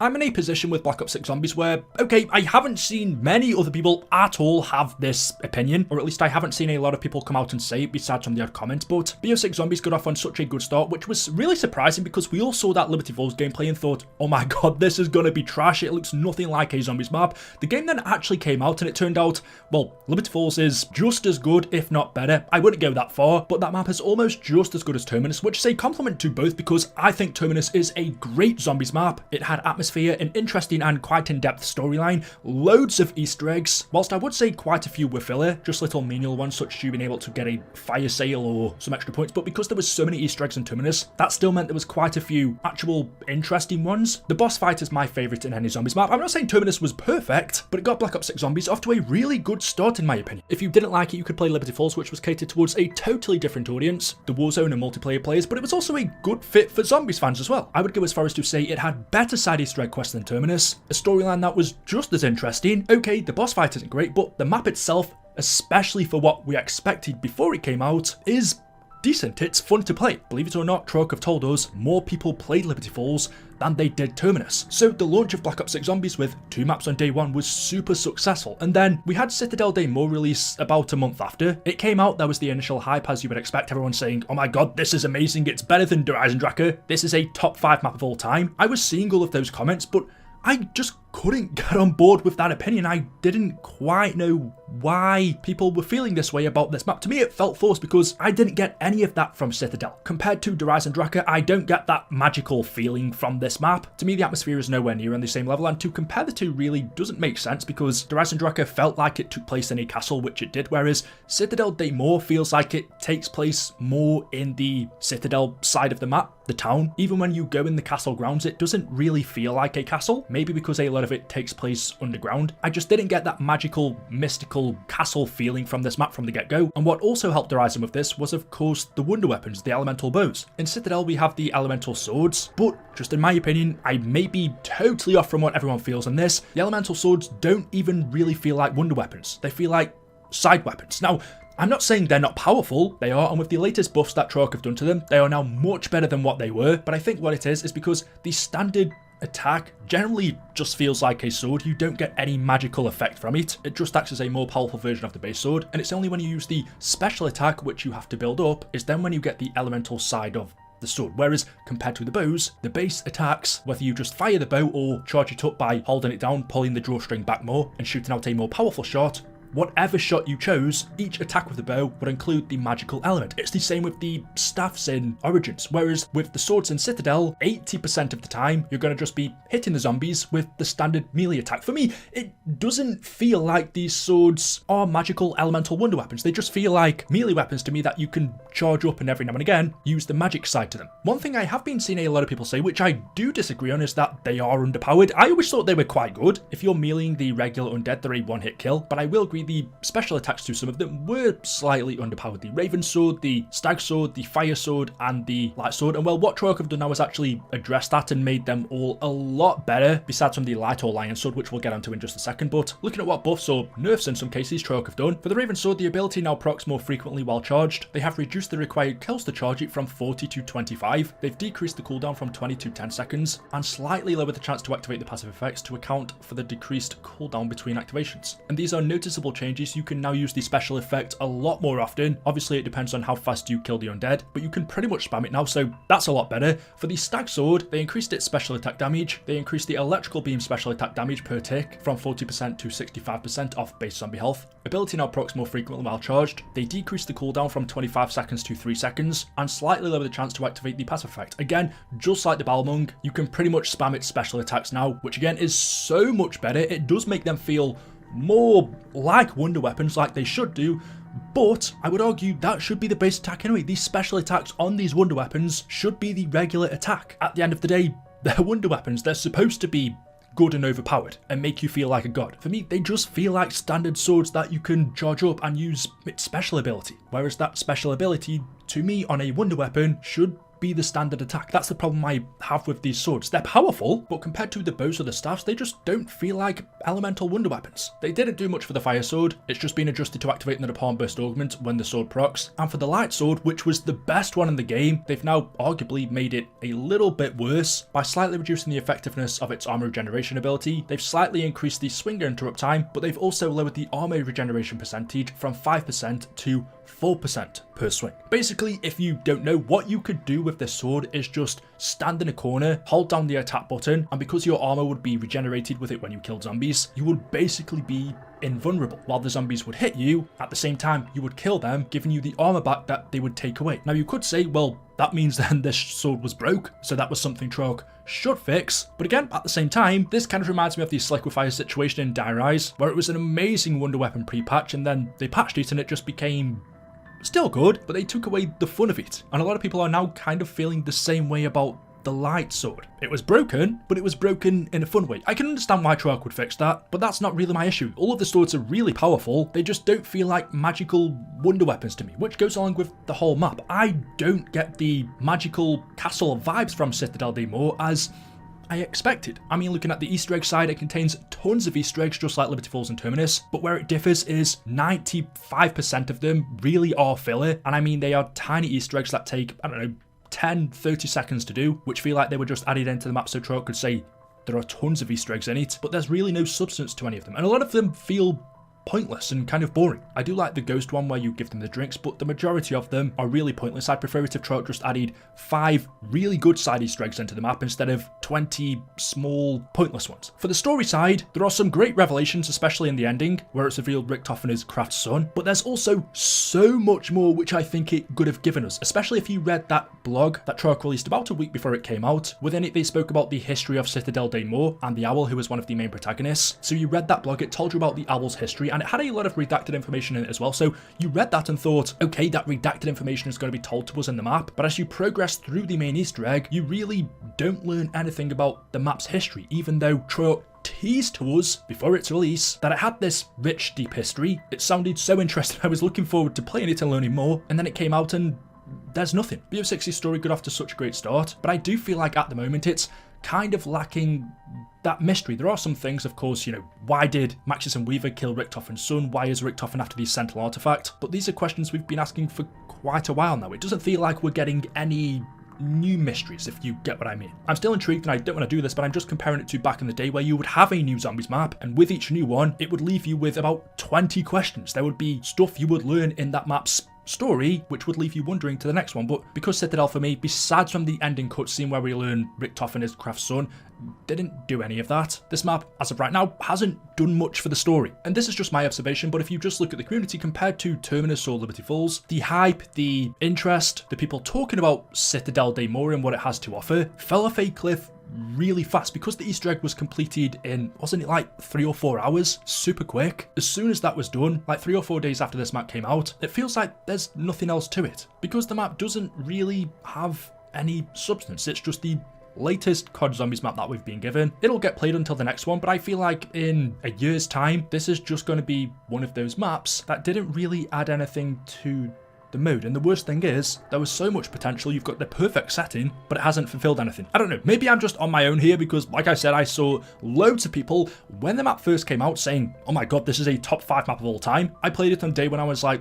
I'm in a position with Black Ops 6 Zombies where, okay, I haven't seen many other people at all have this opinion, or at least I haven't seen a lot of people come out and say it besides from the odd comment, but BO6 Zombies got off on such a good start, which was really surprising because we all saw that Liberty Falls gameplay and thought, oh my god, this is gonna be trash, it looks nothing like a Zombies map. The game then actually came out and it turned out, well, Liberty Falls is just as good, if not better. I wouldn't go that far, but that map is almost just as good as Terminus, which is a compliment to both because I think Terminus is a great Zombies map. It had atmosphere, an interesting and quite in-depth storyline, loads of Easter eggs, whilst I would say quite a few were filler, just little menial ones such as you being able to get a fire sale or some extra points, but because there was so many Easter eggs in Terminus, that still meant there was quite a few actual interesting ones. The boss fight is my favourite in any Zombies map. I'm not saying Terminus was perfect, but it got Black Ops 6 Zombies off to a really good start in my opinion. If you didn't like it, you could play Liberty Falls, which was catered towards a totally different audience, the Warzone and multiplayer players, but it was also a good fit for Zombies fans as well. I would go as far as to say it had better side Easter egg quests than Terminus, a storyline that was just as interesting. Okay, the boss fight isn't great, but the map itself, especially for what we expected before it came out, is decent. It's fun to play. Believe it or not, Treyarch have told us more people played Liberty Falls than they did Terminus. So the launch of Black Ops 6 Zombies with 2 maps on day 1 was super successful. And then we had Citadel de Moore release about a month after. It came out, there was the initial hype as you would expect, everyone saying, oh my god, this is amazing, it's better than Draker, this is a top 5 map of all time. I was seeing all of those comments, but I just couldn't get on board with that opinion. I didn't quite know why people were feeling this way about this map. To me, it felt forced because I didn't get any of that from Citadel. Compared to Draker, I don't get that magical feeling from this map. To me, the atmosphere is nowhere near on the same level, and to compare the two really doesn't make sense because Draker felt like it took place in a castle, which it did, whereas Citadel de Moore feels like it takes place more in the Citadel side of the map, the town. Even when you go in the castle grounds, it doesn't really feel like a castle, maybe because a lot of it takes place underground. I just didn't get that magical, mystical castle feeling from this map from the get-go. And what also helped Horizon with this was, of course, the wonder weapons, the elemental bows. In Citadel, we have the elemental swords, but just in my opinion, I may be totally off from what everyone feels on this, the elemental swords don't even really feel like wonder weapons. They feel like side weapons. Now, I'm not saying they're not powerful, they are, and with the latest buffs that Treyarch have done to them, they are now much better than what they were, but I think what it is because the standard attack generally just feels like a sword. You don't get any magical effect from it. It just acts as a more powerful version of the base sword, and it's only when you use the special attack, which you have to build up, is then when you get the elemental side of the sword. Whereas compared to the bows, the base attacks, whether you just fire the bow or charge it up by holding it down, pulling the drawstring back more, and shooting out a more powerful shot, whatever shot you chose, each attack with the bow would include the magical element. It's the same with the staffs in Origins, whereas with the swords in Citadel, 80% of the time, you're going to just be hitting the zombies with the standard melee attack. For me, it doesn't feel like these swords are magical elemental wonder weapons. They just feel like melee weapons to me that you can charge up and every now and again use the magic side to them. One thing I have been seeing a lot of people say, which I do disagree on, is that they are underpowered. I always thought they were quite good. If you're meleeing the regular undead, they're a one-hit kill, but I will agree the special attacks to some of them were slightly underpowered. The Raven Sword, the Stag Sword, the Fire Sword, and the Light Sword. And well, what Treyarch have done now is actually addressed that and made them all a lot better, besides from the Light or Lion Sword, which we'll get onto in just a second. But looking at what buffs or nerfs in some cases Treyarch have done, for the Raven Sword, the ability now procs more frequently while charged. They have reduced the required kills to charge it from 40 to 25. They've decreased the cooldown from 20 to 10 seconds, and slightly lowered the chance to activate the passive effects to account for the decreased cooldown between activations. And these are noticeable changes. You can now use the special effect a lot more often. Obviously, it depends on how fast you kill the undead, but you can pretty much spam it now, so that's a lot better. For the Stag Sword, they increased its special attack damage. They increased the electrical beam special attack damage per tick from 40% to 65% off base zombie health. Ability now procs more frequently while charged. They decreased the cooldown from 25 seconds to 3 seconds, and slightly lower the chance to activate the passive effect. Again, just like the Balmung, you can pretty much spam its special attacks now, which again is so much better. It does make them feel more like wonder weapons, like they should do, but I would argue that should be the base attack anyway. These special attacks on these wonder weapons should be the regular attack. At the end of the day, they're wonder weapons. They're supposed to be good and overpowered and make you feel like a god. For me, they just feel like standard swords that you can charge up and use its special ability, whereas that special ability to me on a wonder weapon should be the standard attack. That's the problem I have with these swords. They're powerful, but compared to the bows or the staffs, they just don't feel like elemental wonder weapons. They didn't do much for the fire sword. It's just been adjusted to activate the Napalm Burst augment when the sword procs. And for the light sword, which was the best one in the game, they've now arguably made it a little bit worse by slightly reducing the effectiveness of its armor regeneration ability. They've slightly increased the swinger interrupt time, but they've also lowered the armor regeneration percentage from 5% to 4% per swing. Basically, if you don't know, what you could do with this sword is just stand in a corner, hold down the attack button, and because your armor would be regenerated with it when you killed zombies, you would basically be invulnerable. While the zombies would hit you, at the same time you would kill them, giving you the armor back that they would take away. Now you could say, well, that means then this sword was broke, so that was something Treyarch should fix. But again, at the same time, this kind of reminds me of the Slick with Fire situation in Dire Rise, where it was an amazing wonder weapon pre-patch, and then they patched it and it just became still good, but they took away the fun of it. And a lot of people are now kind of feeling the same way about the light sword. It was broken, but it was broken in a fun way. I can understand why Treyarch would fix that, but that's not really my issue. All of the swords are really powerful, they just don't feel like magical wonder weapons to me, which goes along with the whole map. I don't get the magical castle vibes from Citadel de Moore as I expected. I mean, looking at the Easter egg side, it contains tons of Easter eggs just like Liberty Falls and Terminus, but where it differs is 95% of them really are filler, and I mean they are tiny Easter eggs that take, I don't know, 10-30 seconds to do, which feel like they were just added into the map so Treyarch could say there are tons of Easter eggs in it, but there's really no substance to any of them, and a lot of them feel pointless and kind of boring. I do like the ghost one where you give them the drinks, but the majority of them are really pointless. I'd prefer it if Treyarch just added 5 really good side Easter eggs into the map instead of 20 small pointless ones. For the story side, there are some great revelations, especially in the ending where it's revealed Richtofen is Kraft's son, but there's also so much more which I think it could have given us, especially if you read that blog that Treyarch released about a week before it came out. Within it they spoke about the history of Citadel de Moore and the owl who was one of the main protagonists. So you read that blog, it told you about the owl's history, and it had a lot of redacted information in it as well. So you read that and thought, okay, that redacted information is going to be told to us in the map, but as you progress through the main Easter egg, you really don't learn anything about the map's history, even though Treyarch teased to us before its release that it had this rich, deep history. It sounded so interesting, I was looking forward to playing it and learning more, and then it came out and there's nothing. BO6's story got off to such a great start, but I do feel like at the moment it's kind of lacking that mystery. There are some things, of course, you know, why did Maxis and Weaver kill Richtofen's son? Why is Richtofen after the Sentinel artifact? But these are questions we've been asking for quite a while now. It doesn't feel like we're getting any new mysteries, if you get what I mean. I'm still intrigued and I don't want to do this, but I'm just comparing it to back in the day where you would have a new zombies map, and with each new one, it would leave you with about 20 questions. There would be stuff you would learn in that map's story which would leave you wondering to the next one. But because Citadel for me, besides from the ending cutscene where we learn Richtofen is Kraft's son, didn't do any of that. This map, as of right now, hasn't done much for the story. And this is just my observation, but if you just look at the community compared to Terminus or Liberty Falls, the hype, the interest, the people talking about Citadel de Moore and what it has to offer fell off a cliff really fast because the Easter egg was completed in, wasn't it like 3 or 4 hours? Super quick. As soon as that was done, like 3 or 4 days after this map came out, it feels like there's nothing else to it because the map doesn't really have any substance. It's just the latest COD Zombies map that we've been given. It'll get played until the next one, but I feel like in a year's time, this is just going to be one of those maps that didn't really add anything to the mode. And the worst thing is, there was so much potential, you've got the perfect setting, but it hasn't fulfilled anything. I don't know, maybe I'm just on my own here because, like I said, I saw loads of people when the map first came out saying, oh my god, this is a top 5 map of all time. I played it on day when I was like,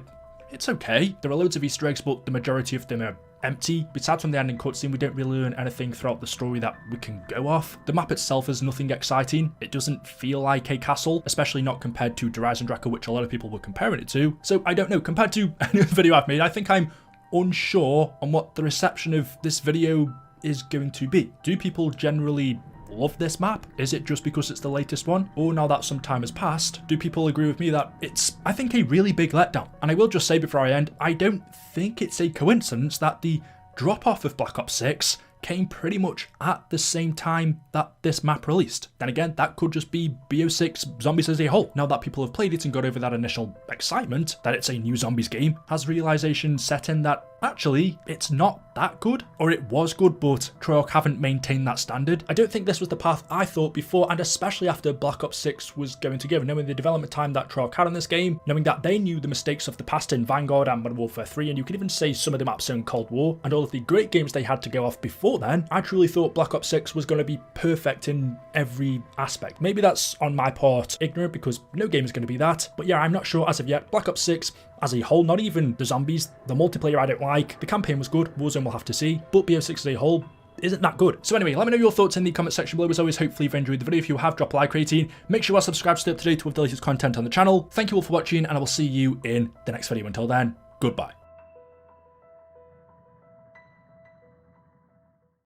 it's okay. There are loads of Easter eggs, but the majority of them are empty. Besides from the ending cutscene, we don't really learn anything throughout the story that we can go off. The map itself is nothing exciting. It doesn't feel like a castle, especially not compared to Horizon Draco, which a lot of people were comparing it to. So I don't know, compared to any other video I've made, I think I'm unsure on what the reception of this video is going to be. Do people generally love this map? Is it just because it's the latest one? Or now that some time has passed, do people agree with me that it's, I think, a really big letdown? And I will just say before I end, I don't think it's a coincidence that the drop-off of Black Ops 6 came pretty much at the same time that this map released. Then again, that could just be BO6 Zombies as a whole. Now that people have played it and got over that initial excitement that it's a new Zombies game, has realization set in that actually it's not that good, or it was good but Treyarch haven't maintained that standard. I don't think this was the path I thought before, and especially after Black Ops 6 was going to give, knowing the development time that Treyarch had on this game, knowing that they knew the mistakes of the past in Vanguard and Modern Warfare 3, and you could even say some of the maps in Cold War, and all of the great games they had to go off before then. I truly thought Black Ops 6 was going to be perfect in every aspect. Maybe that's on my part ignorant, because no game is going to be that, but yeah, I'm not sure as of yet. Black Ops 6 as a whole, not even the zombies, the multiplayer I don't like, the campaign was good, Warzone we'll have to see, but BO6 as a whole isn't that good. So anyway, let me know your thoughts in the comment section below. As always, hopefully you've enjoyed the video. If you have, drop a like rating. Make sure you are subscribed to stay up to date with the latest content on the channel. Thank you all for watching, and I will see you in the next video. Until then, goodbye.